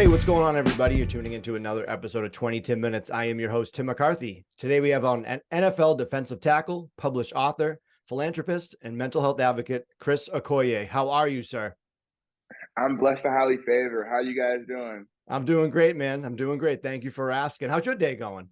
Hey, what's going on, everybody? You're tuning into another episode of 20 Minutes. I am your host, Tim McCarthy. Today we have on an NFL defensive tackle, published author, philanthropist, and mental health advocate, Chris Okoye. How are you, sir? I'm blessed and highly favored. How you guys doing? I'm doing great, man. I'm doing great. Thank you for asking. How's your day going?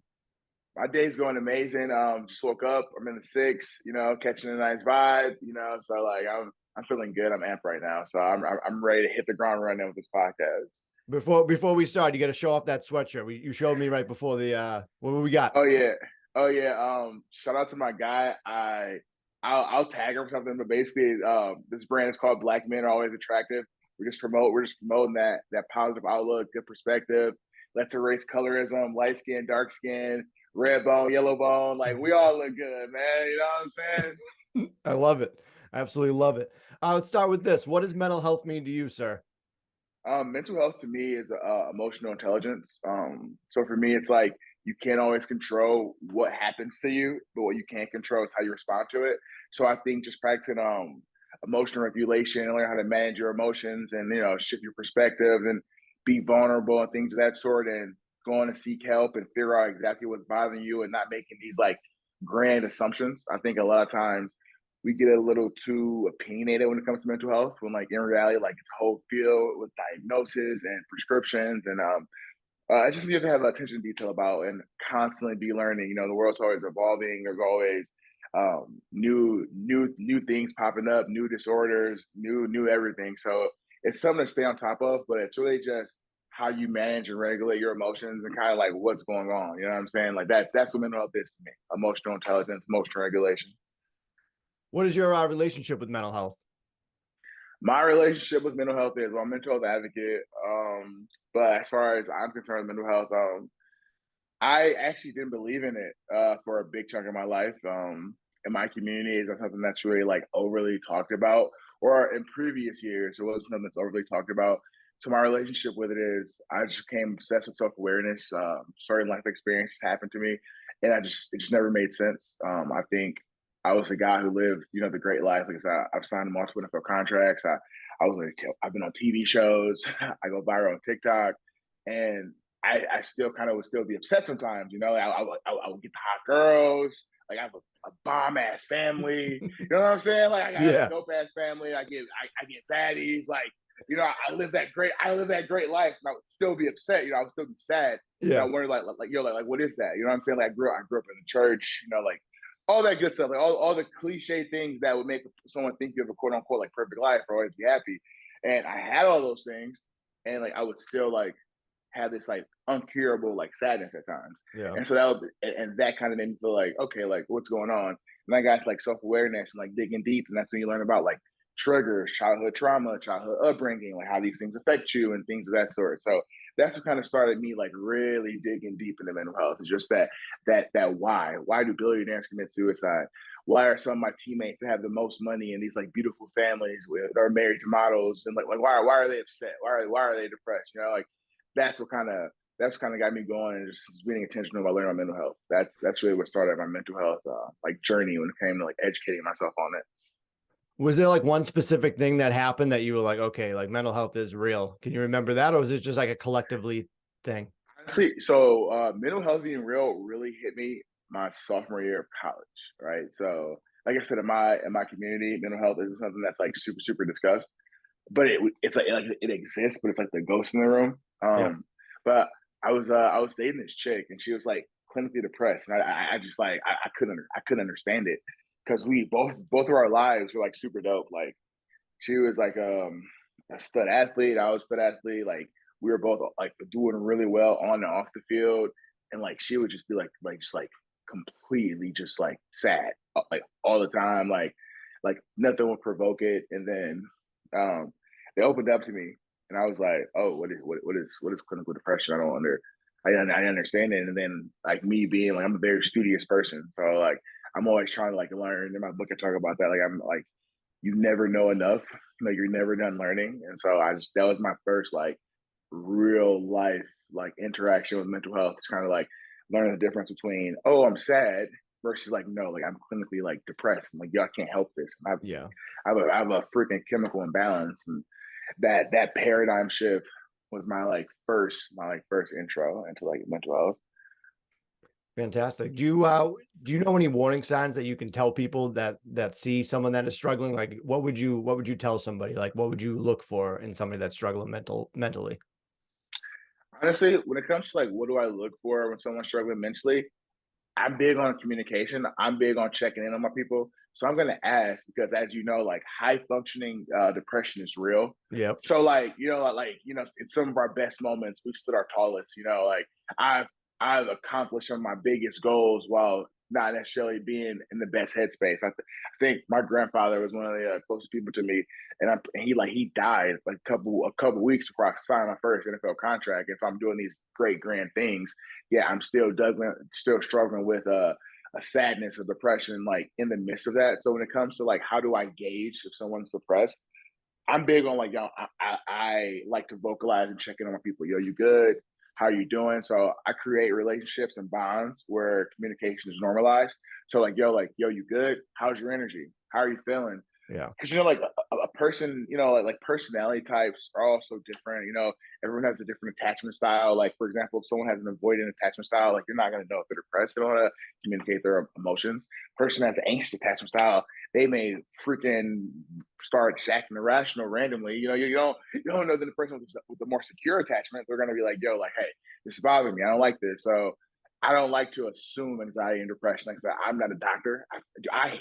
My day's going amazing. Just woke up. I'm in the six, catching a nice vibe, So like I'm feeling good. I'm amped right now. So I'm ready to hit the ground running with this podcast. Before we start, you got to show off that sweatshirt. You showed me right before the what we got. Oh yeah. Oh yeah. Shout out to my guy. I'll tag him or something, but basically this brand is called Black Men Are Always Attractive. We're just promoting that positive outlook, good perspective. Let's erase colorism, light skin, dark skin, red bone, yellow bone. Like we all look good, man. You know what I'm saying? I love it. I absolutely love it. Let's start with this. What does mental health mean to you, sir? Mental health to me is emotional intelligence. So for me, it's like you can't always control what happens to you, but what you can control is how you respond to it. So I think just practicing emotional regulation, learn how to manage your emotions, and shift your perspective and be vulnerable and things of that sort, and going to seek help and figure out exactly what's bothering you, and not making these like grand assumptions. I think a lot of times we get a little too opinionated when it comes to mental health, when like in reality, like it's a whole field with diagnosis and prescriptions, and I just need to have attention to detail about and constantly be learning. The world's always evolving. There's always new things popping up, new disorders, new everything. So it's something to stay on top of, but it's really just how you manage and regulate your emotions and kind of like what's going on. You know what I'm saying? Like that's what mental health is to me: emotional intelligence, emotional regulation. What is your relationship with mental health? My relationship with mental health is I'm a mental health advocate. But as far as I'm concerned with mental health, I actually didn't believe in it for a big chunk of my life. In my community, it's not something that's really like overly talked about, or in previous years, it wasn't something that's overly talked about. So my relationship with it is I just became obsessed with self-awareness. Certain life experiences happened to me, and it just never made sense. I think I was a guy who lived, the great life. Like I said, I've signed multiple NFL contracts. I've been on TV shows. I go viral on TikTok, and I still kind of would still be upset sometimes. I would get the hot girls. Like I have a bomb ass family. You know what I'm saying? Like I have a Yeah. dope ass family. I get baddies. Like I live that great life, and I would still be upset. I would still be sad. And I Yeah. wonder like what is that? You know what I'm saying? Like I grew up in the church. Like all that good stuff, like all the cliche things that would make someone think you have a quote unquote like perfect life or always be happy. And I had all those things, and like I would still like have this like uncurable like sadness at times. Yeah. And so and that kind of made me feel like, okay, like what's going on? And I got like self-awareness and like digging deep. And that's when you learn about like triggers, childhood trauma, childhood upbringing, like how these things affect you and things of that sort. So that's what kind of started me like really digging deep into mental health. It's just that why do billionaires commit suicide? Why are some of my teammates that have the most money in these like beautiful families with are married to models, and like why are they upset? Why are they depressed? Like that's what kind of got me going, and just being intentional about learning about mental health. That's really what started my mental health like journey when it came to like educating myself on it. Was there like one specific thing that happened that you were like, okay, like mental health is real? Can you remember that? Or was it just like a collectively thing? Honestly, so mental health being real really hit me my sophomore year of college, right? So like I said, in my community, mental health isn't something that's like super discussed, but it's like it exists, but it's like the ghost in the room. Yeah. But I was dating this chick, and she was like clinically depressed, and I just like I couldn't understand it, because we both of our lives were like super dope. Like she was like a stud athlete, I was a stud athlete. Like we were both like doing really well on and off the field, and like she would just be like just like completely just like sad like all the time, like nothing would provoke it. And then they opened up to me, and I was like, oh, what is clinical depression? I didn't understand it. And then like me being like I'm a very studious person, so like I'm always trying to like learn. In my book I talk about that. Like I'm like you never know enough. Like you're never done learning. And so that was my first like real life like interaction with mental health. It's kind of like learning the difference between, oh, I'm sad versus like, no, like I'm clinically like depressed. And like, y'all can't help this. And Yeah. I have a freaking chemical imbalance. And that paradigm shift was my first intro into like mental health. Fantastic. Do you know any warning signs that you can tell people that see someone that is struggling? Like what would you tell somebody? Like what would you look for in somebody that's struggling mentally? Honestly, when it comes to like what do I look for when someone's struggling mentally, I'm big on communication. I'm big on checking in on my people. So I'm gonna ask because, as you know, like high functioning depression is real. Yep. So like in some of our best moments, we've stood our tallest. Like I've I've accomplished some of my biggest goals while not necessarily being in the best headspace. I think my grandfather was one of the closest people to me, and he died like a couple weeks before I signed my first NFL contract. If I'm doing these great grand things, yeah, I'm still struggling with a sadness, a depression, like in the midst of that. So when it comes to like how do I gauge if someone's depressed, I'm big on like yo, I like to vocalize and check in on my people. Yo, you good? How are you doing? So I create relationships and bonds where communication is normalized. So like yo, you good? How's your energy? How are you feeling? Yeah. Because like a person, like personality types are also different. Everyone has a different attachment style. Like for example, if someone has an avoidant attachment style, like you're not gonna know if they're depressed. They don't want to communicate their emotions. Person has an anxious attachment style, they may freaking start acting irrational randomly. You don't know that the person with the more secure attachment, they're gonna be like, yo, like, hey, this is bothering me. I don't like this. So I don't like to assume anxiety and depression. Like I said, I'm not a doctor. I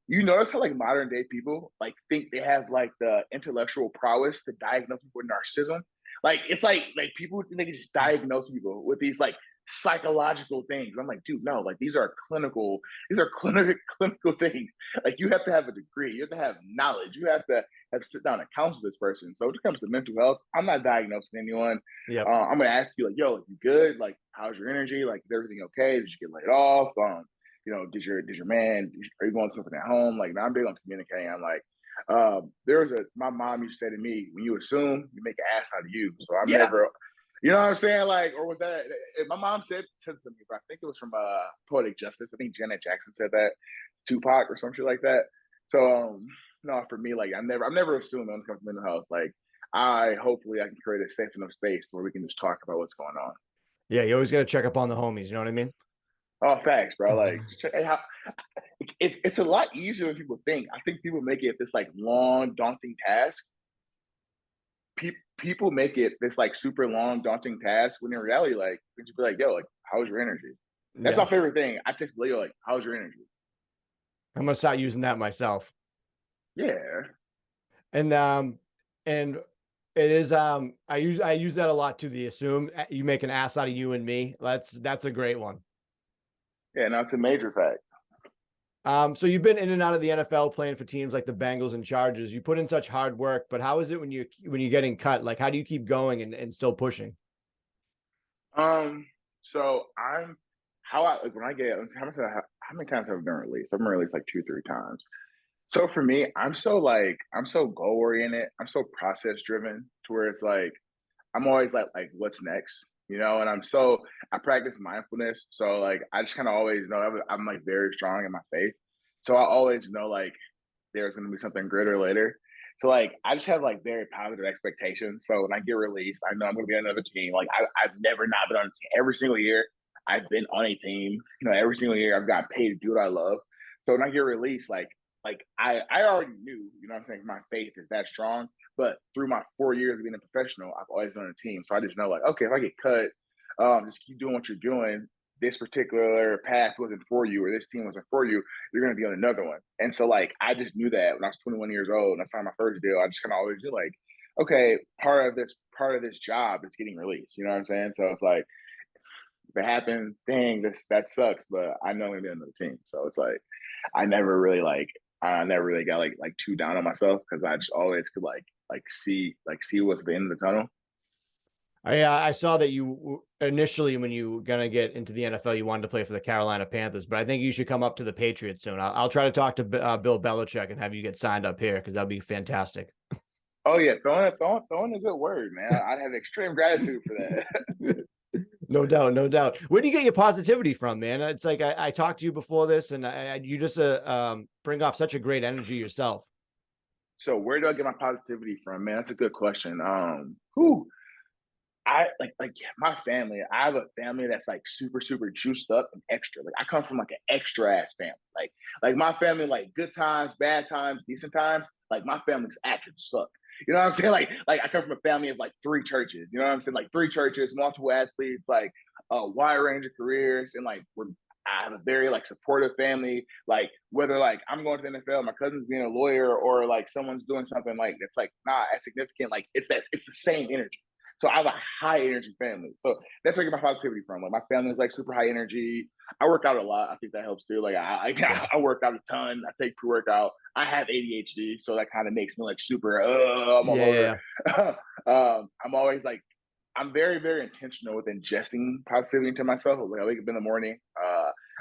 you notice how like modern day people like think they have like the intellectual prowess to diagnose people with narcissism. Like it's like people think they can just diagnose people with these like psychological things. I'm like, dude, no, like these are clinical things. Like you have to have a degree, you have to have knowledge, you have to have to sit down and counsel this person. So when it comes to mental health, I'm not diagnosing anyone. Yep. I'm gonna ask you like, yo, you good? Like, how's your energy? Like, is everything okay? Did you get laid off? Did your man? Are you going through something at home? Like, now I'm big on communicating. I'm like, my mom used to say to me, when you assume, you make an ass out of you. So I'm Yeah. never, you know what I'm saying? Like, or was that my mom said to me, but I think it was from Poetic Justice. I think Janet Jackson said that, Tupac or some shit like that. So no, for me, like I'm never assuming when it comes to mental health. Like hopefully I can create a safe enough space where we can just talk about what's going on. Yeah, you always got to check up on the homies, you know what I mean? Oh, facts, bro. Like, how it's a lot easier than people think. I think people make it this like long, daunting task. People make it this like super long, daunting task when in reality, like, you just be like, yo, like, how's your energy? That's Yeah. my favorite thing. I text Leo, like, how's your energy? I'm gonna start using that myself. Yeah. And and it is I use that a lot to the assume you make an ass out of you and me. That's a great one. Yeah, no, it's a major fact. So you've been in and out of the NFL playing for teams like the Bengals and Chargers. You put in such hard work, but how is it when you're getting cut? Like how do you keep going and still pushing? So I'm how I like when I get how many times have I been released? I've been released like two, three times. So for me, I'm so goal oriented. I'm so process driven to where it's like I'm always like what's next, and I practice mindfulness. So like I just kind of always know I'm like very strong in my faith. So I always know like there's gonna be something greater later. So like I just have like very positive expectations. So when I get released, I know I'm gonna be on another team. Like I've never not been on a team. Every single year I've been on a team. Every single year I've got paid to do what I love. So when I get released, like I already knew, what I'm saying, my faith is that strong. But through my 4 years of being a professional, I've always been on a team. So I just know like, okay, if I get cut, just keep doing what you're doing. This particular path wasn't for you, or this team wasn't for you, you're going to be on another one. And so, like, I just knew that when I was 21 years old and I signed my first deal, I just kind of always do like, okay, part of this job is getting released. You know what I'm saying? So it's like, if it happens, dang, that sucks. But I know I'm gonna be on another team, so it's like, I never really got like too down on myself because I just always could see what's the end of the tunnel. I saw that you initially when you were gonna get into the NFL, you wanted to play for the Carolina Panthers, but I think you should come up to the Patriots soon. I'll try to talk to Bill Belichick and have you get signed up here because that'd be fantastic. Oh yeah, throwing a good word, man. I have extreme gratitude for that. No doubt, no doubt. Where do you get your positivity from, man? It's like I talked to you before this, and you just bring off such a great energy yourself. So where do I get my positivity from, man? That's a good question. Who? my family. I have a family that's like super super juiced up and extra. Like I come from like an extra ass family. Like my family, like good times, bad times, decent times. Like my family's active as fuck. You know what I'm saying? Like I come from a family of like three churches. You know what I'm saying? Like three churches, multiple athletes, like a wide range of careers, and like I have a very like supportive family. Like whether like I'm going to the NFL, my cousin's being a lawyer, or like someone's doing something like that's like not as significant. Like it's the same energy. So I have a high energy family. So that's where I get my positivity from. Like my family is like super high energy. I work out a lot. I think that helps too. Like Yeah. I work out a ton. I take pre workout. I have ADHD, so that kind of makes me like super. I'm all over. Yeah. I'm always like I'm very, very intentional with ingesting positivity into myself. Like I wake up in the morning.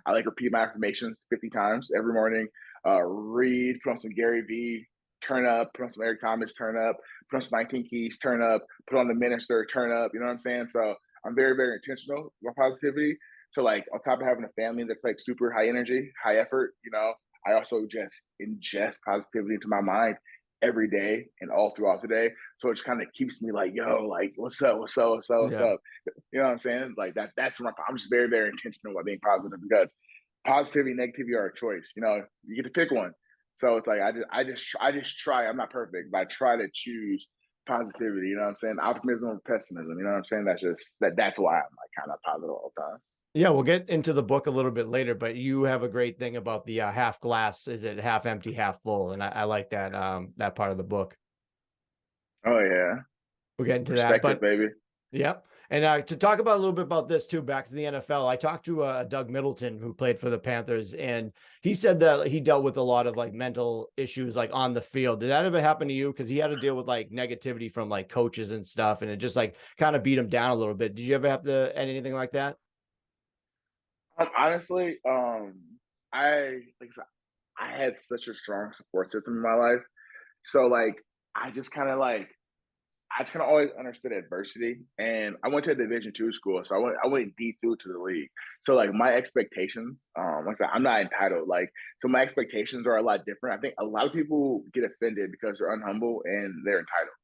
I like repeat my affirmations 50 times every morning. Read, put on some Gary Vee, turn up, put on some Eric Thomas, turn up, put on some 19 Keys, turn up, put on the minister, turn up. You know what I'm saying? So I'm very, very intentional with positivity. So like on top of having a family that's like super high energy, high effort, I also just ingest positivity into my mind every day and all throughout the day. So it just kind of keeps me like, yo, like, what's up, what's up, what's up, what's Yeah. up? You know what I'm saying? Like that's my. I'm just very, very intentional about being positive because positivity and negativity are a choice. You get to pick one. So it's like I just try. I'm not perfect, but I try to choose positivity. You know what I'm saying? Optimism or pessimism. You know what I'm saying? That's why I'm like kind of positive all the time. Yeah, we'll get into the book a little bit later, but you have a great thing about the half glass. Is it half empty, half full? And I like that part of the book. Oh yeah, We'll get into that, perspective, but baby. yep. And to talk about a little bit about this too, back to the NFL, I talked to Doug Middleton, who played for the Panthers, and he said that he dealt with a lot of like mental issues like on the field. Did that ever happen to you? Because he had to deal with like negativity from like coaches and stuff, and it just like kind of beat him down a little bit. Did you ever have to anything like that? Honestly, I like I said, I had such a strong support system in my life. So like I just kind of like I just kind of always understood adversity, and I went to a Division II school, so I went D2 to the league. So like my expectations, like I said, I'm not entitled. Like so, my expectations are a lot different. I think a lot of people get offended because they're unhumble and they're entitled.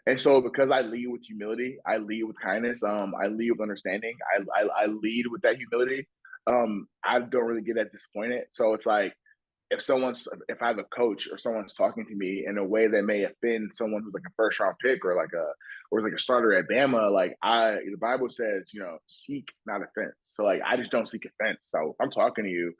And so because I lead with humility, I lead with kindness, I lead with understanding, I lead with that humility. I don't really get that disappointed. So it's like if I have a coach or someone's talking to me in a way that may offend someone who's like a first round pick or like a starter at Bama, like the Bible says, seek not offense. So like I just don't seek offense. So if I'm talking to you,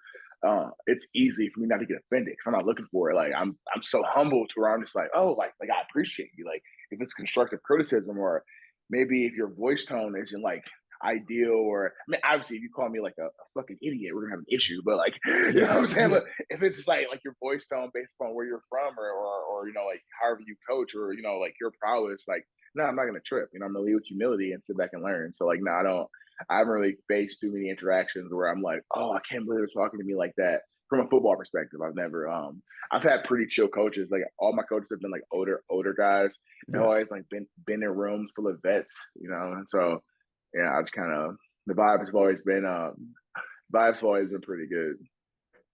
it's easy for me not to get offended because I'm not looking for it. Like I'm so humble to where I'm just like, oh, like I appreciate you. Like if it's constructive criticism or maybe if your voice tone isn't like ideal, or I mean obviously if you call me like a fucking idiot, we're gonna have an issue. But like you know Yeah, what I'm saying? yeah, But if it's just like your voice tone based upon where you're from or like however you coach or like your prowess, like no, I'm not gonna trip. I'm gonna lead with humility and sit back and learn. So like no, I haven't really faced too many interactions where I'm like, oh, I can't believe they're talking to me like that. From a football perspective, I've had pretty chill coaches. Like all my coaches have been like older guys. They've yeah. always like been in rooms full of vets, and so yeah, I just kind of the vibes have always been pretty good.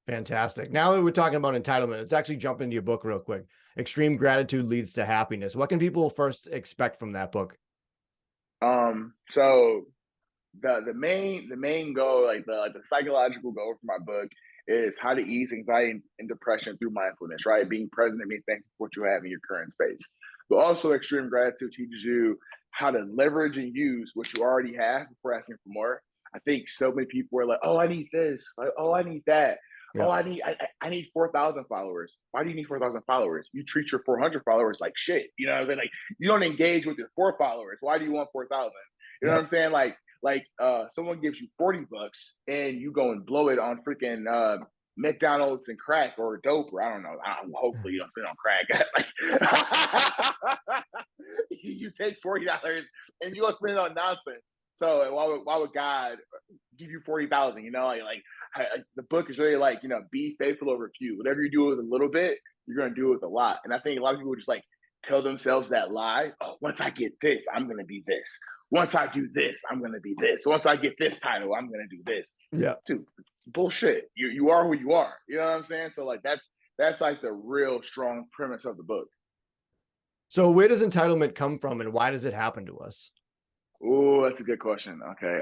Fantastic. Now that we're talking about entitlement, let's actually jump into your book real quick. Extreme gratitude leads to happiness. What can people first expect from that book? So the main goal, like the psychological goal for my book, is how to ease anxiety and depression through mindfulness. Right, being present and being thankful for what you have in your current space. But also, extreme gratitude teaches you how to leverage and use what you already have before asking for more. I think so many people are like, "Oh, I need this," like, "Oh, I need that." Oh, Yeah. I need 4,000 followers. Why do you need 4,000 followers? You treat your 400 followers like shit. Like you don't engage with your 4 followers. Why do you want 4,000? You know what Yep. I'm saying? Like someone gives you $40 and you go and blow it on freaking McDonald's and crack or dope, or I don't know. Hopefully you don't spend on crack. Like, you take $40 and you go spend it on nonsense. So why would God give you 40,000? The book is really like be faithful over few. Whatever you do with a little bit, you're gonna do it with a lot. And I think a lot of people just like tell themselves that lie. Oh, once I get this, I'm gonna be this. Once I do this, I'm gonna be this. Once I get this title, I'm gonna do this. Yeah. Dude, bullshit. You are who you are. You know what I'm saying? So like that's like the real strong premise of the book. So where does entitlement come from and why does it happen to us? Oh, that's a good question. Okay.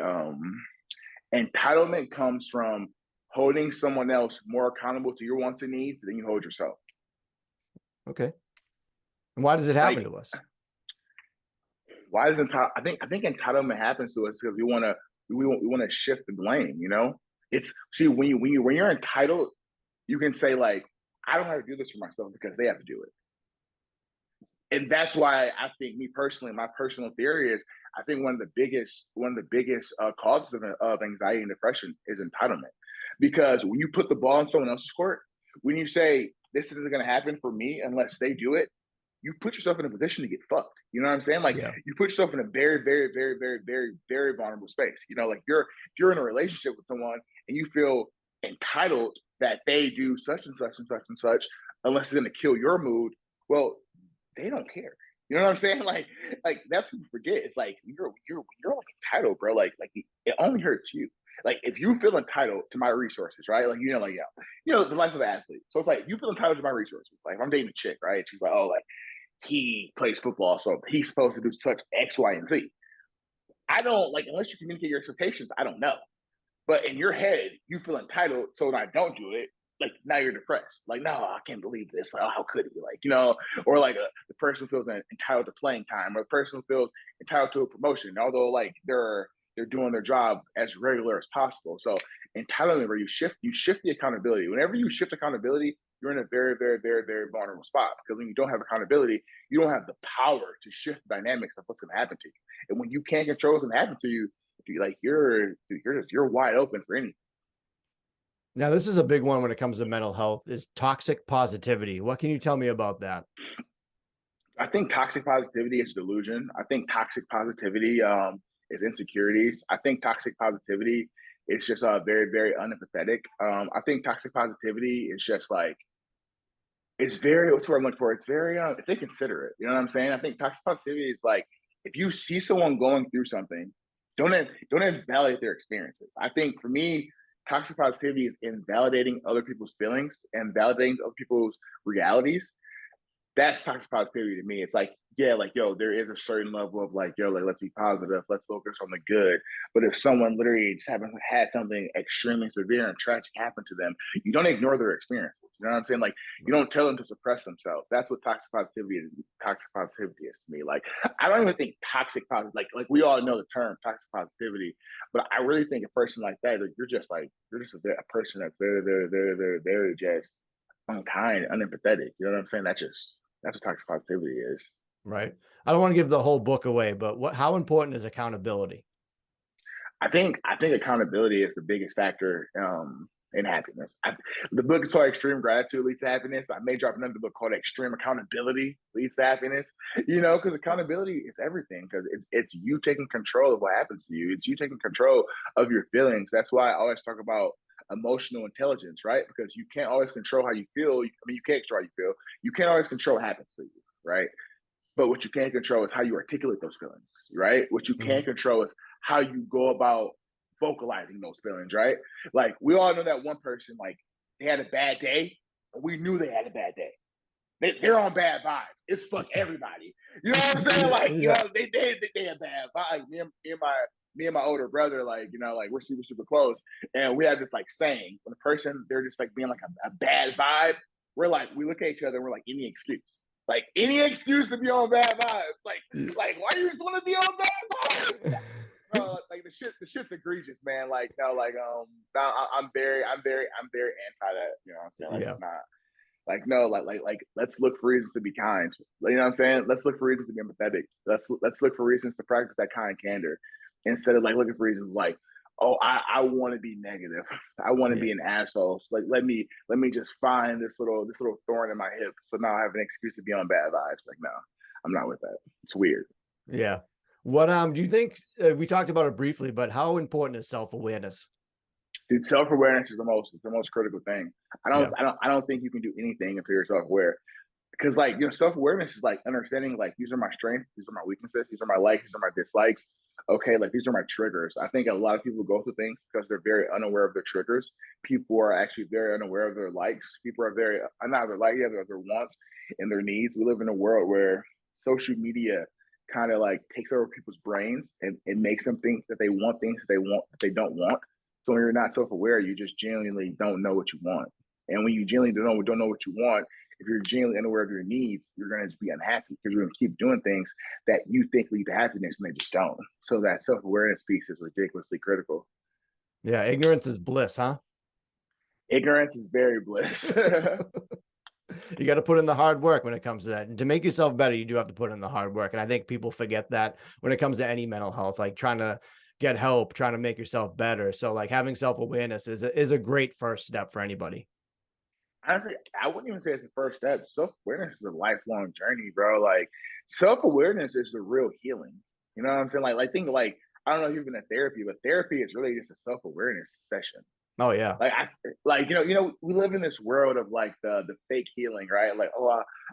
Entitlement comes from holding someone else more accountable to your wants and needs than you hold yourself. Okay. And why does it happen Like, to us? why does I think entitlement happens to us because we want to shift the blame. It's see when you're entitled, you can say like, I don't have to do this for myself because they have to do it. And that's why I think, me personally, my personal theory is, I think one of the biggest causes of anxiety and depression is entitlement, because when you put the ball in someone else's court, when you say this isn't going to happen for me unless they do it, you put yourself in a position to get fucked. You know what I'm saying? Like, Yeah. you put yourself in a very, very, very, very, very, very vulnerable space. Like, if you're in a relationship with someone and you feel entitled that they do such and such and such and such, unless it's going to kill your mood. Well, they don't care. You know what I'm saying? Like that's what you forget. It's like you're like entitled, bro. Like it only hurts you. Like, if you feel entitled to my resources, right? Like, like, yeah, the life of an athlete. So it's like, you feel entitled to my resources. Like, if I'm dating a chick, right? She's like, oh, like, he plays football, so he's supposed to do such X, Y, and Z. I don't like, unless you communicate your expectations. I don't know. But in your head, you feel entitled. So when I don't do it, like, now you're depressed. Like, no, I can't believe this. Like, oh, how could he? Like, or like the person feels entitled to playing time, or the person feels entitled to a promotion, although like they're doing their job as regular as possible. So entitlement, where you shift the accountability. Whenever you shift accountability, you're in a very, very, very, very vulnerable spot, because when you don't have accountability, you don't have the power to shift the dynamics of what's going to happen to you. And when you can't control what's going to happen to you, like, you're wide open for anything. Now, this is a big one when it comes to mental health, is toxic positivity. What can you tell me about that? I think toxic positivity is delusion. I think toxic positivity is insecurities. I think toxic positivity is just very, very unempathetic. I think toxic positivity is just like, it's very, what's the word I'm looking for? It's very it's inconsiderate. You know what I'm saying? I think toxic positivity is like, if you see someone going through something, don't invalidate their experiences. I think for me, toxic positivity is invalidating other people's feelings and validating other people's realities. That's toxic positivity to me. It's like, yeah, like, yo, there is a certain level of like, yo, like, let's be positive, let's focus on the good. But if someone literally just haven't had something extremely severe and tragic happen to them, you don't ignore their experiences. You know what I'm saying? Like, you don't tell them to suppress themselves. That's what toxic positivity is. Toxic positivity is to me. Like, I don't even think toxic positive, like we all know the term toxic positivity, but I really think a person like that, like, you're just a person that's very, very, very, very, very just unkind, unempathetic. You know what I'm saying? That's what toxic positivity is. Right. I don't want to give the whole book away, but how important is accountability? I think accountability is the biggest factor in happiness. The book is called Extreme Gratitude Leads to Happiness. I may drop another book called Extreme Accountability Leads to Happiness. Because accountability is everything. Because it's you taking control of what happens to you. It's you taking control of your feelings. That's why I always talk about emotional intelligence, right? Because you can't always control how you feel. I mean, you can't control how you feel. You can't always control what happens to you, right? But what you can control is how you articulate those feelings, right? What you can Mhm. control is how you go about vocalizing those feelings, right? Like, we all know that one person, like, they had a bad day, and we knew they had a bad day. They're on bad vibes. It's fuck everybody. You know what I'm saying? Like, Yeah. they have bad vibes. Me and my older brother, like, like, we're super, super close. And we have this like saying, when a person, they're just like being like a bad vibe, we look at each other and we're like, any excuse. Like, any excuse to be on bad vibes. Like, why do you just want to be on bad vibes? No, like, the shit's egregious, man. Like, no, like, no, I'm very anti that. You know what I'm saying? Like, Yeah. nah. Like, no, let's look for reasons to be kind. You know what I'm saying? Let's look for reasons to be empathetic. Let's look for reasons to practice that kind candor, instead of like looking for reasons like, oh, I want to be negative. I want to Yeah. be an asshole. So, like, let me just find this little thorn in my hip, so now I have an excuse to be on bad vibes. Like, no, I'm not with that. It's weird. Yeah. What do you think, we talked about it briefly, but how important is self-awareness? Dude, self awareness is the most critical thing. I don't Yeah. I don't I don't think you can do anything until you're self aware, because, like, self awareness is like understanding, like, these are my strengths, these are my weaknesses, these are my likes, these are my dislikes. Okay, like, these are my triggers. I think a lot of people go through things because they're very unaware of their triggers. People are actually very unaware of their likes. People are very not their like, yeah, their wants and their needs. We live in a world where social media kind of like takes over people's brains and makes them think that they want things that they don't want. So when you're not self-aware, you just genuinely don't know what you want. And when you genuinely don't know what you want, if you're genuinely unaware of your needs, you're going to just be unhappy because you're going to keep doing things that you think lead to happiness and they just don't. So that self-awareness piece is ridiculously critical. Yeah, ignorance is bliss, huh? Ignorance is very bliss. You got to put in the hard work when it comes to that. And to make yourself better, you do have to put in the hard work. And I think people forget that when it comes to any mental health, like trying to get help, trying to make yourself better. So like having self-awareness is a great first step for anybody. Honestly, I wouldn't even say it's the first step. Self-awareness is a lifelong journey, bro. Like self-awareness is the real healing. You know what I'm saying? Like think like I don't know if you've been in therapy, but therapy is really just a self-awareness session. Oh yeah. Like I like we live in this world of like the fake healing, right? Like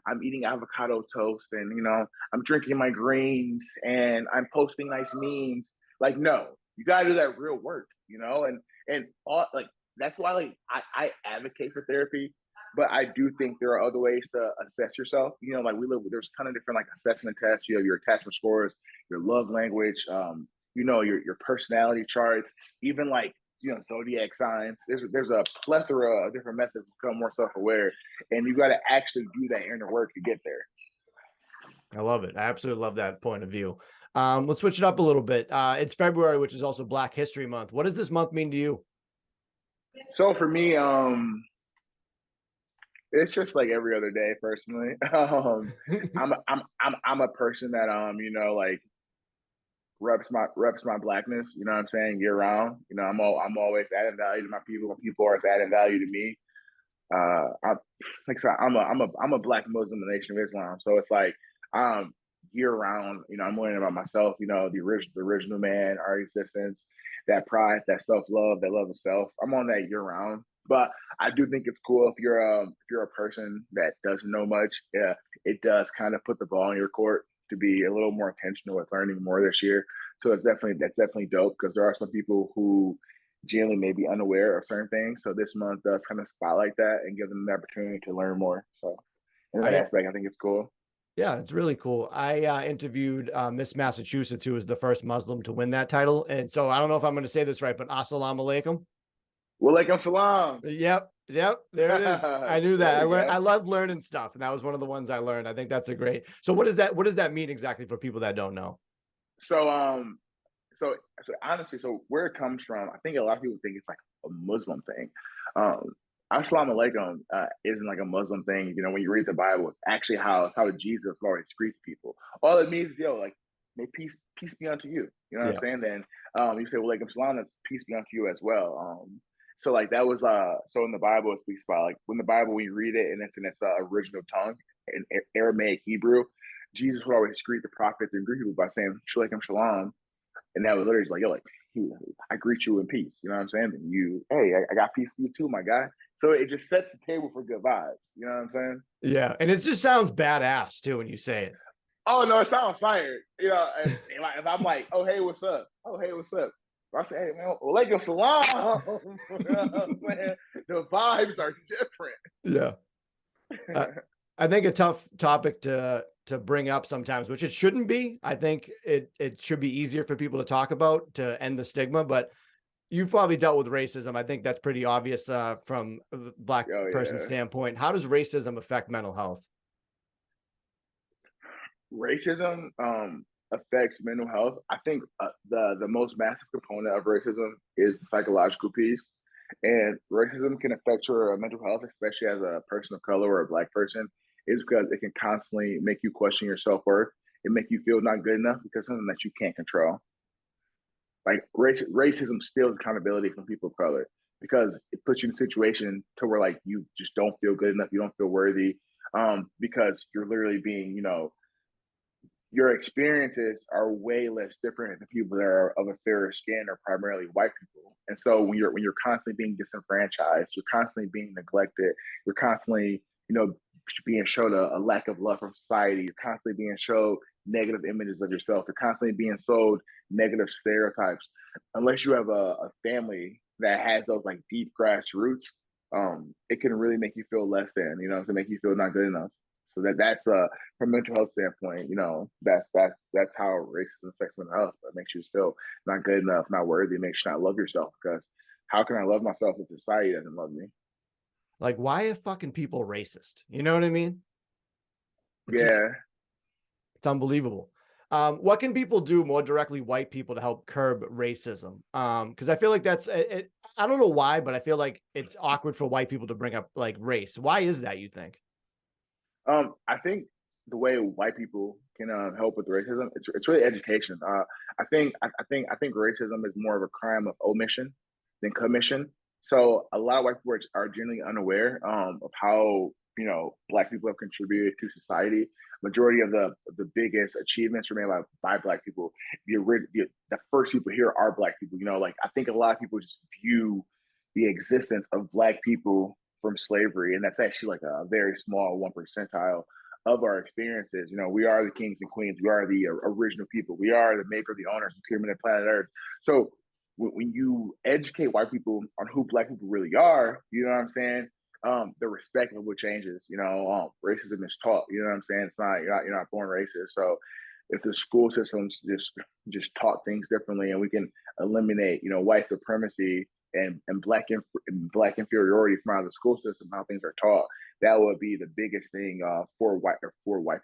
I'm eating avocado toast and I'm drinking my greens and I'm posting nice memes. Like no, you gotta do that real work, and all like that's why like I advocate for therapy, but I do think there are other ways to assess yourself. Like there's a ton of different like assessment tests. You have your attachment scores, your love language, your personality charts, even like zodiac signs. There's a plethora of different methods to become more self-aware, and you got to actually do that inner work to get there. I love it. I absolutely love that point of view. Let's switch it up a little bit. It's February, which is also Black History Month. What does this month mean to you? So for me, it's just like every other day. Personally, I'm a person that like reps my blackness. You know what I'm saying? Year round. I'm always adding value to my people when people are adding value to me. I like I said, I'm a black Muslim in the Nation of Islam, so it's like year round. I'm learning about myself. The original man, our existence, that pride, that self love, that love of self. I'm on that year round. But I do think it's cool if you're a person that doesn't know much. Yeah, it does kind of put the ball in your court to be a little more intentional with learning more this year. So that's definitely dope because there are some people who generally may be unaware of certain things. So this month does kind of spotlight that and give them the opportunity to learn more. So in that aspect, I think it's cool. Yeah, it's really cool. I interviewed Miss Massachusetts, who was the first Muslim to win that title. And so I don't know if I'm going to say this right, but assalamu alaikum. Walaikum salam. Yep. There it is. I knew that. I love learning stuff. And that was one of the ones I learned. I think that's a great. So what does that mean exactly for people that don't know? So honestly, so where it comes from, I think a lot of people think it's like a Muslim thing. Assalamu alaikum isn't like a Muslim thing. When you read the Bible, it's actually how Jesus always greets people. All it means is, like, may peace be unto you. You know what I'm saying? Then you say, well, alaikum salam, that's peace be unto you as well. So like that was so in the Bible it speaks about like when you read it and it's in its original tongue in Aramaic Hebrew, Jesus would always greet the prophets and greet people by saying shalom shalom, and that was literally like, yo, like I greet you in peace. You know what I'm saying? And hey, I got peace for you too, my guy. So it just sets the table for good vibes. You know what I'm saying? Yeah, and it just sounds badass too when you say it. Oh no, it sounds fire. If I'm like, oh hey, what's up? Oh hey, what's up? I say, hey man, alaikum salam. The vibes are different. Yeah. I think a tough topic to bring up sometimes, which it shouldn't be. I think it should be easier for people to talk about to end the stigma, but you've probably dealt with racism. I think that's pretty obvious from a Black person standpoint. How does racism affect mental health? Racism affects mental health. I think the most massive component of racism is the psychological piece. And racism can affect your mental health, especially as a person of color or a Black person, is because it can constantly make you question your self-worth. It make you feel not good enough because something that you can't control. Like racism steals accountability from people of color because it puts you in a situation to where like you just don't feel good enough, you don't feel worthy, because you're literally being, your experiences are way less different than people that are of a fairer skin or primarily white people. And so when you're constantly being disenfranchised, you're constantly being neglected, you're constantly, being shown a lack of love from society, you're constantly being shown negative images of yourself, you're constantly being sold negative stereotypes. Unless you have a family that has those like deep grassroots, it can really make you feel less than, to make you feel not good enough. So that's from a mental health standpoint, that's how racism affects mental health. It makes you feel not good enough, not worthy. It makes you not love yourself because how can I love myself if society doesn't love me? Like, why are fucking people racist? You know what I mean? It's just, Yeah. it's unbelievable. What can people do, more directly white people, to help curb racism? Because I feel like I don't know why, but I feel like it's awkward for white people to bring up like race. Why is that, you think? I think the way white people can help with racism, it's really education. I think racism is more of a crime of omission than commission. So a lot of white people are generally unaware of how black people have contributed to society. Majority of the biggest achievements were made by black people. The first people here are black people. Like I think a lot of people just view the existence of black people from slavery, and that's actually like a very small 1% of our experiences. We are the kings and queens. We are the original people. We are the maker, the owners, the pyramid of planet Earth. So when you educate white people on who black people really are, you know what I'm saying? The respect level changes. Racism is taught. You know what I'm saying? It's not you're not born racist. So if the school systems just taught things differently, and we can eliminate white supremacy and black inferiority from out of the school system, how things are taught, that would be the biggest thing for white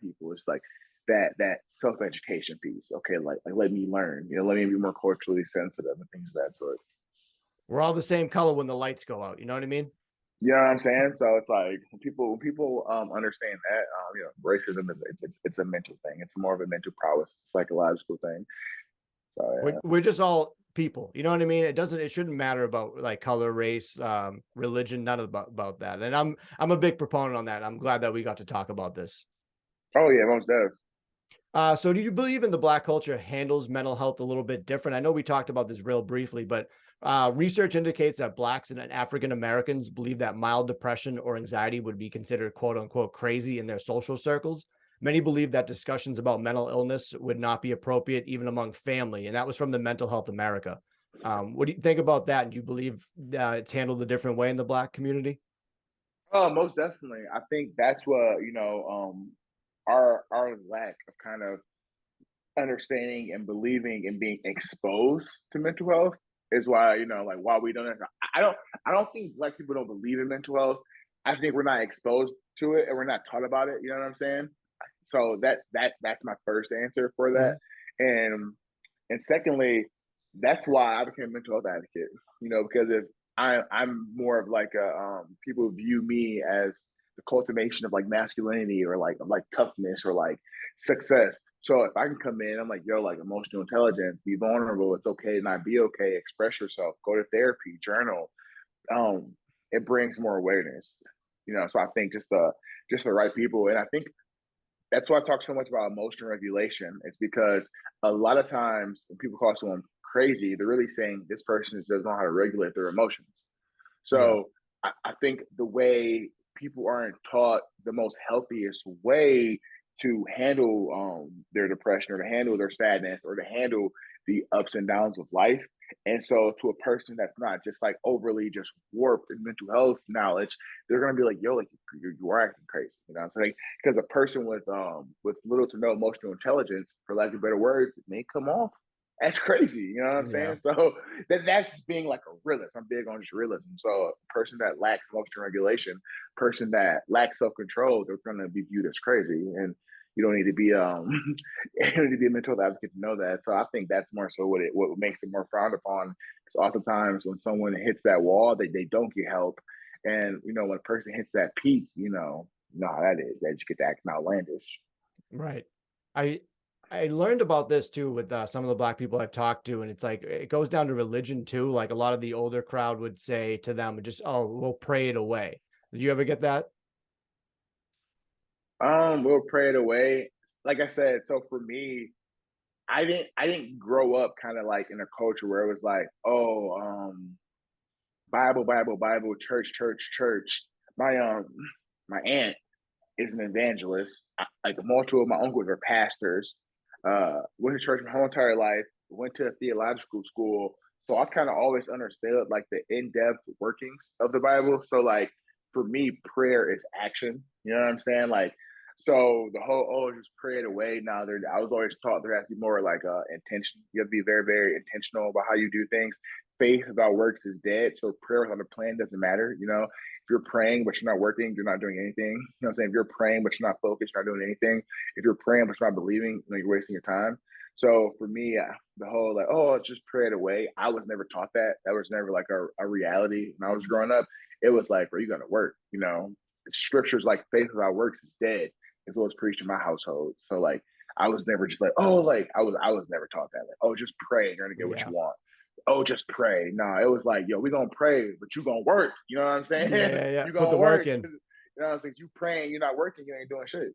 people. It's like that self education piece. Okay, like let me learn. Let me be more culturally sensitive and things of that sort. We're all the same color when the lights go out. You know what I mean? You know what I'm saying? So it's like when people understand that racism is it's a mental thing. It's more of a mental prowess, psychological thing. So yeah. We're just all people. You know what I mean? It shouldn't matter about like color, race, religion, none of about that. And I'm a big proponent on that. I'm glad that we got to talk about this. Oh yeah, most definitely. So do you believe in the Black culture handles mental health a little bit different? I know we talked about this real briefly, but research indicates that Blacks and African Americans believe that mild depression or anxiety would be considered quote unquote crazy in their social circles. Many believe that discussions about mental illness would not be appropriate even among family. And that was from the Mental Health America. What do you think about that? Do you believe it's handled a different way in the Black community? Oh, most definitely. I think that's what our lack of kind of understanding and believing and being exposed to mental health is why like why we don't. I don't think black people don't believe in mental health. I think we're not exposed to it and we're not taught about it. You know what I'm saying? So that's my first answer for that. Mhm. And secondly, that's why I became a mental health advocate. Because if I'm more of like a people view me as the cultivation of like masculinity or like toughness or like success. So if I can come in, I'm like, yo, like emotional intelligence, be vulnerable. It's okay to not be okay. Express yourself. Go to therapy. Journal. It brings more awareness. So I think just the right people, and I think that's why I talk so much about emotional regulation. It's because a lot of times when people call someone crazy, they're really saying this person doesn't know how to regulate their emotions. Yeah. So I think the way people aren't taught the most healthiest way to handle their depression or to handle their sadness or to handle the ups and downs of life. And so to a person that's not just like overly just warped in mental health knowledge, they're gonna be like, yo, like you are acting crazy. You know what I'm saying? Because a person with little to no emotional intelligence, for lack of better words, may come off as crazy. You know what I'm Yeah. saying? So that's just being like a realist. I'm big on just realism. So a person that lacks emotional regulation, person that lacks self control, they're gonna be viewed as crazy. And you don't need to be you don't need to be a mental health advocate to know that. So I think that's more so what makes it more frowned upon. Because oftentimes when someone hits that wall, they don't get help. And when a person hits that peak, that is they just get to acting outlandish. Right. I I learned about this too with some of the Black people I've talked to, and it's like it goes down to religion too. Like a lot of the older crowd would say to them, just, "Oh, we'll pray it away." Did you ever get that? We'll pray it away. Like I said, so for me, I didn't grow up kind of like in a culture where it was like, oh, Bible, Bible, Bible, church, church, church. My aunt is an evangelist. Like multiple of my uncles are pastors. Went to church my whole entire life. Went to a theological school, so I kind of always understood like the in-depth workings of the Bible. So like for me, prayer is action. You know what I'm saying? Like So the whole just pray it away. Now I was always taught there has to be more like intention. You have to be very, very intentional about how you do things. Faith without works is dead. So prayer without a plan doesn't matter. If you're praying but you're not working, you're not doing anything. You know what I'm saying? If you're praying but you're not focused, you're not doing anything. If you're praying but you're not believing, you're wasting your time. So for me, the whole like, just pray it away. I was never taught that. That was never like a reality when I was growing up. It was like, bro, you got to work. Scriptures like faith without works is dead. Is what was preached in my household. So like, I was never just like, like I was never taught that. Like, just pray, you're gonna get what you want. Just pray. No, it was like, yo, we gonna pray, but you gonna work. You know what I'm saying? Yeah. You Put gonna the work work. in. You know what I'm saying? You praying, you're not working, you ain't doing shit.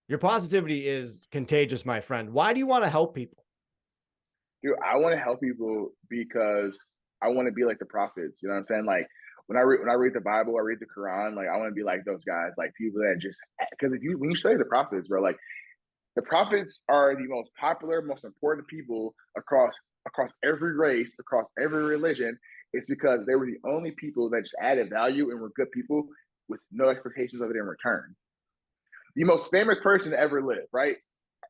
Your positivity is contagious, my friend. Why do you want to help people? Dude, I want to help people because I want to be like the prophets. You know what I'm saying? Like when I read the Bible, I read the Quran. Like I want to be like those guys, like people that just because when you study the prophets, bro, like the prophets are the most popular, most important people across every race, across every religion. It's because they were the only people that just added value and were good people with no expectations of it in return. The most famous person to ever live, right?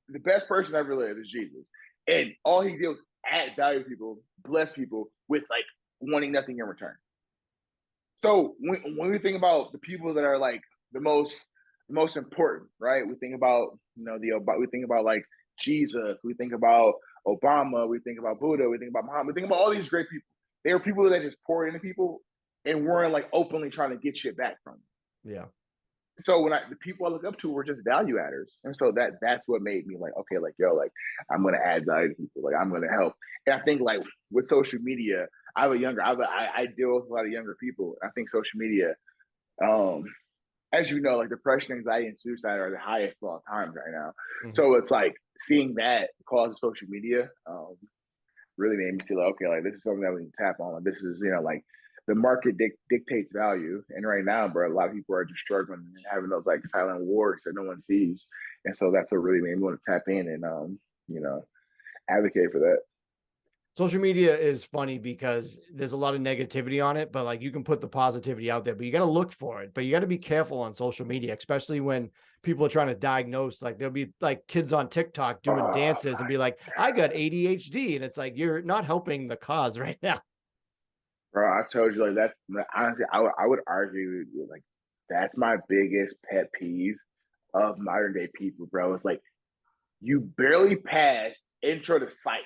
The best person ever lived is Jesus. And all he did was add value to people, bless people with like wanting nothing in return. So when we think about the people that are like the most important, right? We think about we think about like Jesus, we think about Obama, we think about Buddha, we think about Muhammad, we think about all these great people. They were people that just poured into people and weren't like openly trying to get shit back from them. Yeah. So the people I look up to were just value adders, and so that's what made me like, okay, like yo, like I'm gonna add value to people, like I'm gonna help. And I think like with social media, I deal with a lot of younger people. I think social media, as you know, like depression, anxiety, and suicide are the highest of all times right now. Mm-hmm. So it's like seeing that cause of social media really made me feel like, okay, like this is something that we can tap on. Like, this is like the market dictates value, and right now, bro, a lot of people are just struggling and having those like silent wars that no one sees, and so that's what really made me want to tap in and advocate for that. Social media is funny because there's a lot of negativity on it, but like you can put the positivity out there, but you got to look for it. But you got to be careful on social media, especially when people are trying to diagnose. Like there'll be like kids on TikTok doing dances and be like, I got ADHD. And it's like, you're not helping the cause right now. Bro, I told you, like, that's honestly, I would argue with you, like, that's my biggest pet peeve of modern day people, bro. It's like, you barely passed intro to psych.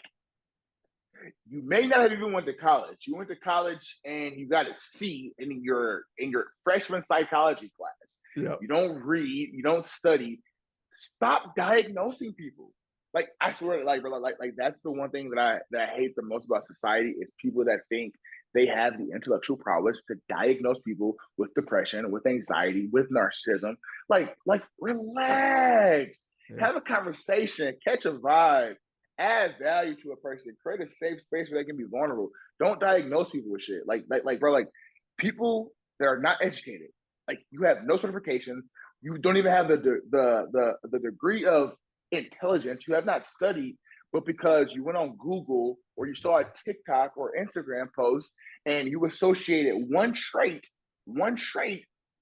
You may not have even went to college. You went to college and you got a C in your freshman psychology class. Yep. You don't read, you don't study. Stop diagnosing people. Like I swear, like that's the one thing that I hate the most about society is people that think they have the intellectual prowess to diagnose people with depression, with anxiety, with narcissism. Like relax, have a conversation, catch a vibe, add value to a person, create a safe space where they can be vulnerable. Don't diagnose people with shit. Like bro, like people that are not educated, like you have no certifications, you don't even have the degree of intelligence, you have not studied, but because you went on Google or you saw a TikTok or Instagram post and you associated one trait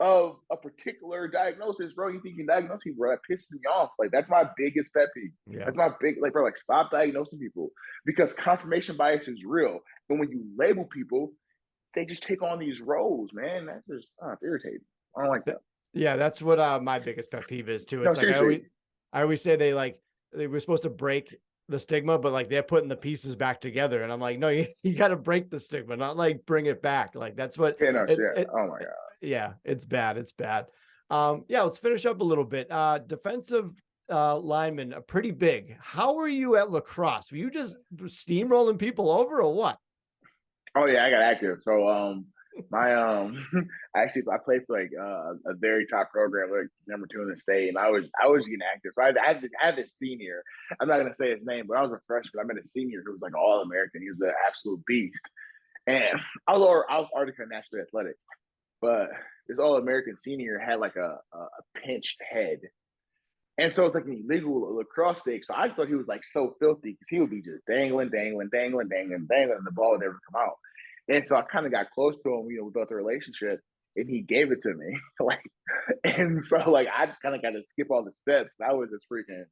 of a particular diagnosis, bro, you think you can diagnose people, bro, that pisses me off. Like that's my biggest pet peeve. Yeah. That's my big, like, bro, like stop diagnosing people because confirmation bias is real. And when you label people, they just take on these roles, man. That's just it's irritating. I don't like that. Yeah, that's what my biggest pet peeve is too. It's like I always say they were supposed to break the stigma, but like they're putting the pieces back together. And I'm like, no, you got to break the stigma, not like bring it back. Like that's what. Yeah, no, oh my God. Yeah, it's bad. It's bad. Yeah, let's finish up a little bit. Defensive linemen are pretty big. How were you at lacrosse? Were you just steamrolling people over or what? Oh yeah, I got active. So my actually I played for like a very top program, like number 2 in the state, and I was getting active. So I had this senior. I'm not gonna say his name, but I was a freshman. I met a senior who was like all American. He was an absolute beast, and I was already kind of naturally athletic, but this all American senior had like a pinched head. And so it's like an illegal lacrosse stick. So I thought he was like so filthy because he would be just dangling, and the ball would never come out. And so I kind of got close to him, we built a relationship. and he gave it to me. Like, and so like I just kind of got to skip all the steps. And I was just freaking.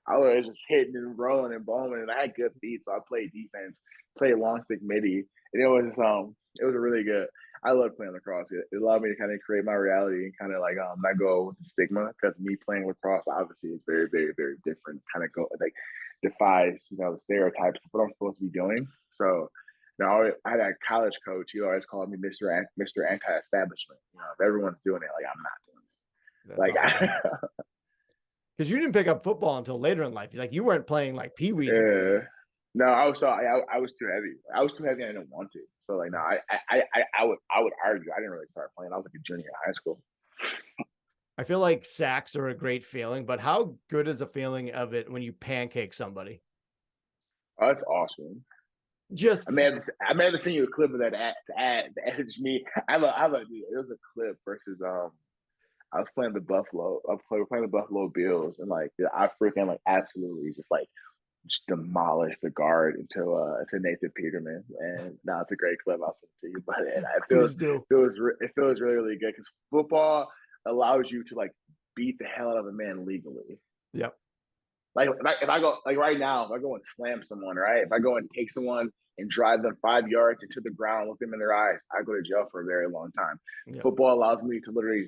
I was just hitting and rolling and bombing, and I had good feet, so I played defense, played long stick midi, and it was really good. I love playing lacrosse. It allowed me to kind of create my reality and kind of like not go with the stigma, because me playing lacrosse obviously is very, very, very different. Kind of go like defies the stereotypes of what I'm supposed to be doing. So I had a college coach. He always called me Mr. Anti-Establishment. If everyone's doing it, like I'm not doing it. That's Like awesome. Because you didn't pick up football until later in life. Like you weren't playing like peewees. Yeah. No, I was too heavy. I was too heavy and I didn't want to. So like no, I would argue. I didn't really start playing. I was like a junior in high school. I feel like sacks are a great feeling, but how good is the feeling of it when you pancake somebody? Oh, that's awesome. Just I may have seen you a clip of that to me. It was a clip versus I was playing the Buffalo. We were playing the Buffalo Bills, and like I freaking like absolutely just demolished the guard into Nathan Peterman. And now it's a great clip. I'll send it to you. But please do. it feels really, really good because football allows you to like beat the hell out of a man legally. Yep. Like if I go like right now, if I go and slam someone, right? If I go and take someone and drive them 5 yards into the ground, look them in their eyes, I go to jail for a very long time. Yep. Football allows me to literally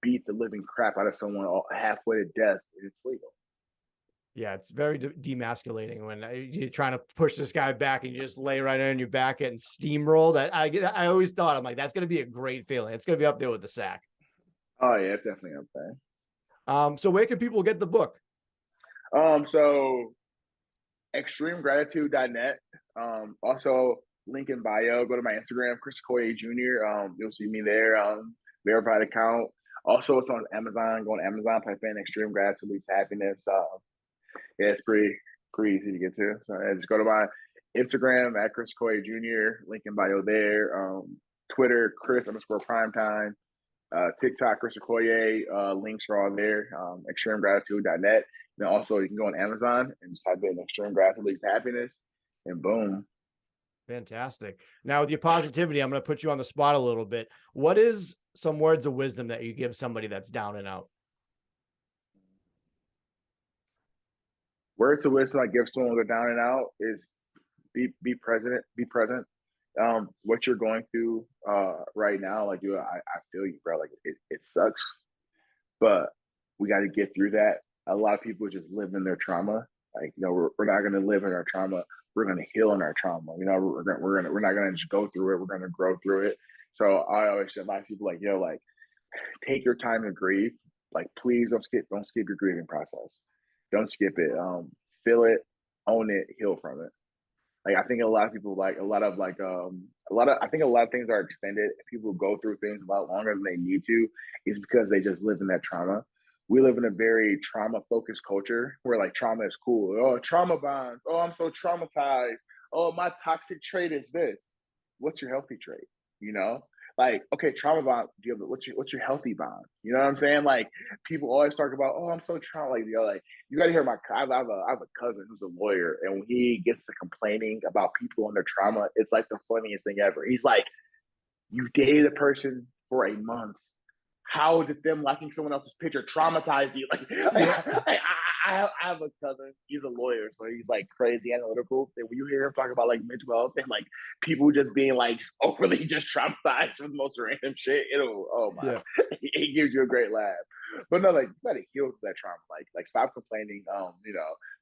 beat the living crap out of someone halfway to death, and it's legal. Yeah, it's very demasculating when you're trying to push this guy back and you just lay right on your back and steamroll. That I always thought, I'm like, that's going to be a great feeling. It's going to be up there with the sack. Oh yeah, it's definitely up there. So where can people get the book? So extremegratitude.net. Also link in bio. Go to my Instagram, Chris Okoye Jr. You'll see me there. Verified account. Also, it's on Amazon. Go on Amazon, type in Extreme Gratitude Leads to Happiness. Yeah, it's pretty easy to get to. So yeah, just go to my Instagram at Chris Okoye Jr. Link in bio there. Twitter, Chris_primetime. TikTok, Chris Okoye. Links are all there. Extremegratitude.net. Then also you can go on Amazon and just type in Extreme Gratitude Leads to Happiness, and boom. Fantastic. Now with your positivity, I'm going to put you on the spot a little bit. What is some words of wisdom that you give somebody that's down and out? Words of wisdom I give someone who's down and out is be present. Be present. What you're going through right now, like I feel you, bro. Like it sucks, but we got to get through that. A lot of people just live in their trauma. Like we're not going to live in our trauma. We're going to heal in our trauma. We're not going to just go through it. We're going to grow through it. So I always advise people like, like take your time to grieve. Like, please don't skip your grieving process. Don't skip it. Feel it, own it, heal from it. Like I think a lot of people I think a lot of things are extended. People go through things a lot longer than they need to, is because they just live in that trauma. We live in a very trauma-focused culture where like trauma is cool. Oh, trauma bonds. Oh, I'm so traumatized. Oh, my toxic trait is this. What's your healthy trait? Like, okay, trauma bond. What's your healthy bond? You know what I'm saying? Like, people always talk about, oh, I'm so trauma. Like, you got to hear I have a cousin who's a lawyer, and when he gets to complaining about people and their trauma, it's like the funniest thing ever. He's like, you dated a person for a month. How did them liking someone else's picture traumatize you? I have a cousin. He's a lawyer, so he's like crazy analytical. And when you hear him talk about like mental health and like people just being like just overly just traumatized with the most random shit, it gives you a great laugh. But no, like you gotta heal that trauma. Like stop complaining.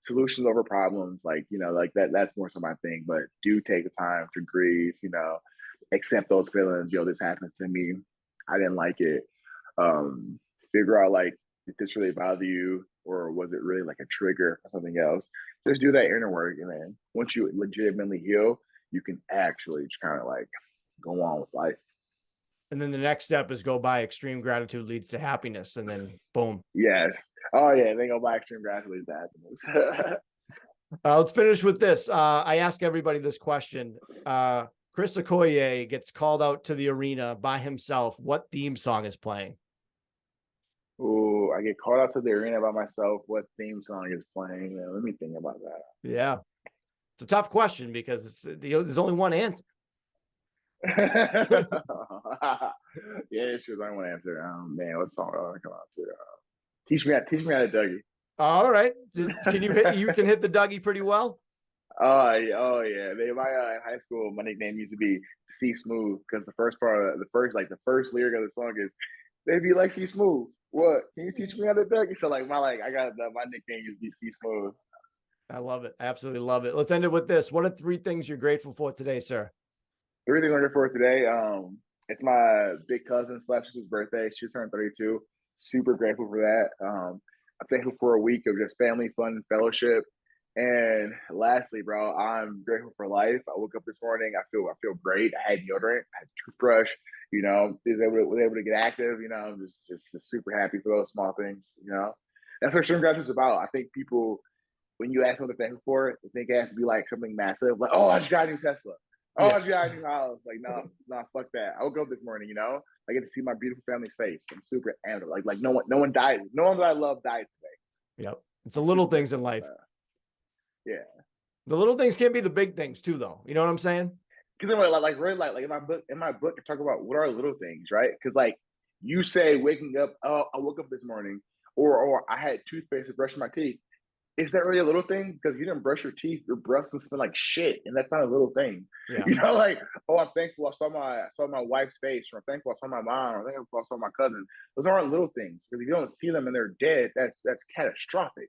Solutions over problems. Like that's more so my thing. But do take the time to grieve. Accept those feelings. This happened to me. I didn't like it. Figure out like, did this really bother you, or was it really like a trigger or something else? Just do that inner work, and then once you legitimately heal, you can actually just kind of like go on with life. And then the next step is go buy Extreme Gratitude Leads to Happiness, and then boom. Yes. Oh yeah, they go buy Extreme Gratitude Leads to Happiness. Let's finish with this. I ask everybody this question. Chris Okoye gets called out to the arena by himself. What theme song is playing? Oh, I get called out to the arena by myself. What theme song is playing? Let me think about that. Yeah. It's a tough question because there's only one answer. Yeah, sure. I want to answer. Man, what song? Come on, to, teach me how to Dougie. All right. Can you can hit the Dougie pretty well? Oh yeah. In high school, my nickname used to be C Smooth because the first lyric of the song is "They be like C Smooth." What? Can you teach me how to Dougie? So my nickname used to be C Smooth. I love it. I absolutely love it. Let's end it with this. What are 3 things you're grateful for today, sir? Three things I'm grateful for today. It's my big cousin slash sister's birthday. She turned 32. Super grateful for that. I'm thankful for a week of just family fun and fellowship. And lastly, bro, I'm grateful for life. I woke up this morning. I feel great. I had deodorant. I had a toothbrush. Was able to get active. I'm just super happy for those small things. That's what extreme gratitude is about. I think people, when you ask them what they're thankful for, they think it has to be like something massive, like, oh, I just got a new Tesla. Oh, Yeah. I just got a new house. Like, no, fuck that. I woke up this morning, I get to see my beautiful family's face. I'm super amped. Like no one died. No one that I love died today. Yep. It's the little things in life. Yeah. The little things can be the big things too, though. You know what I'm saying? Because really, in my book, I talk about what are little things, right? Because like you say, waking up, oh, I woke up this morning, or I had toothpaste to brush my teeth. Is that really a little thing? Because you didn't brush your teeth, your breath will smell like shit, and that's not a little thing. Yeah. Like, oh, I'm thankful I saw my wife's face, or I'm thankful I saw my mom, or I'm thankful I saw my cousin. Those aren't little things because if you don't see them and they're dead, that's catastrophic.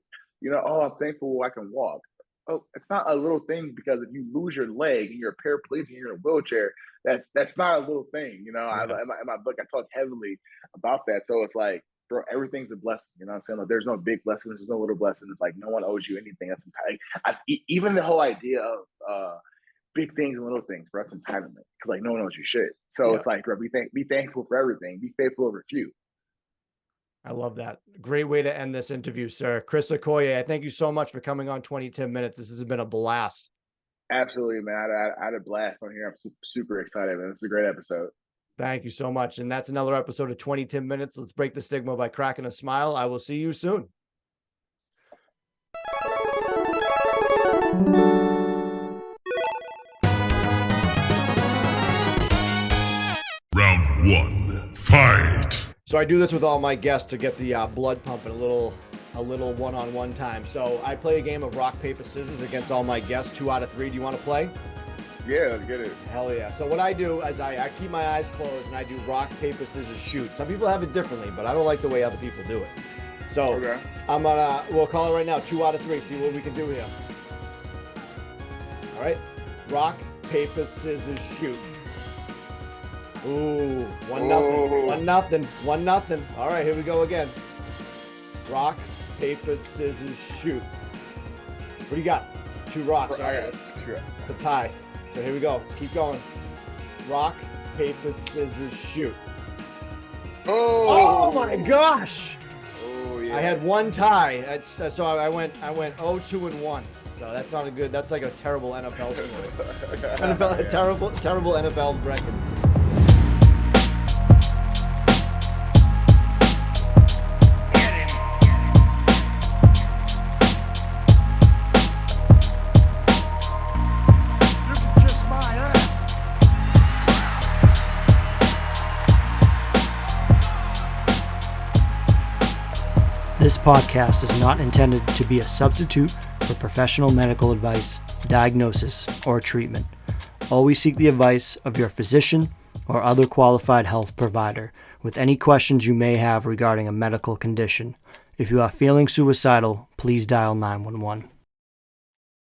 Oh, I'm thankful I can walk. Oh, it's not a little thing because if you lose your leg and you're a paraplegic and you're in a wheelchair, that's not a little thing. Yeah. In my book, I talk heavily about that. So it's like, bro, everything's a blessing. You know what I'm saying? Like, there's no big blessings, there's no little blessings. It's like no one owes you anything. That's even the whole idea of big things and little things, bro. That's entitlement because like no one owes you shit. So it's like, bro, be thankful for everything. Be faithful over few. I love that. Great way to end this interview, sir. Chris Okoye, I thank you so much for coming on 10 Minutes. This has been a blast. Absolutely, man. I had a blast on here. I'm super excited, man. It's a great episode. Thank you so much. And that's another episode of 20 Minutes. Let's break the stigma by cracking a smile. I will see you soon. Round 1, fight. So I do this with all my guests to get the blood pumping a little one-on-one time. So I play a game of rock, paper, scissors against all my guests, 2 out of 3. Do you want to play? Yeah, let's get it. Hell yeah. So what I do is I keep my eyes closed and I do rock, paper, scissors, shoot. Some people have it differently, but I don't like the way other people do it. So Okay. we'll call it right now, 2 out of 3. See what we can do here. All right. Rock, paper, scissors, shoot. Ooh, 1-0. 1-0. All right, here we go again. Rock, paper, scissors, shoot. What do you got? 2 rocks. All right, the tie. So here we go. Let's keep going. Rock, paper, scissors, shoot. Oh my gosh! Oh yeah. I had 1 tie. So I went 0-2-1. So that's not a good. That's like a terrible NFL story. A terrible NFL record. This podcast is not intended to be a substitute for professional medical advice, diagnosis, or treatment. Always seek the advice of your physician or other qualified health provider with any questions you may have regarding a medical condition. If you are feeling suicidal, please dial 911.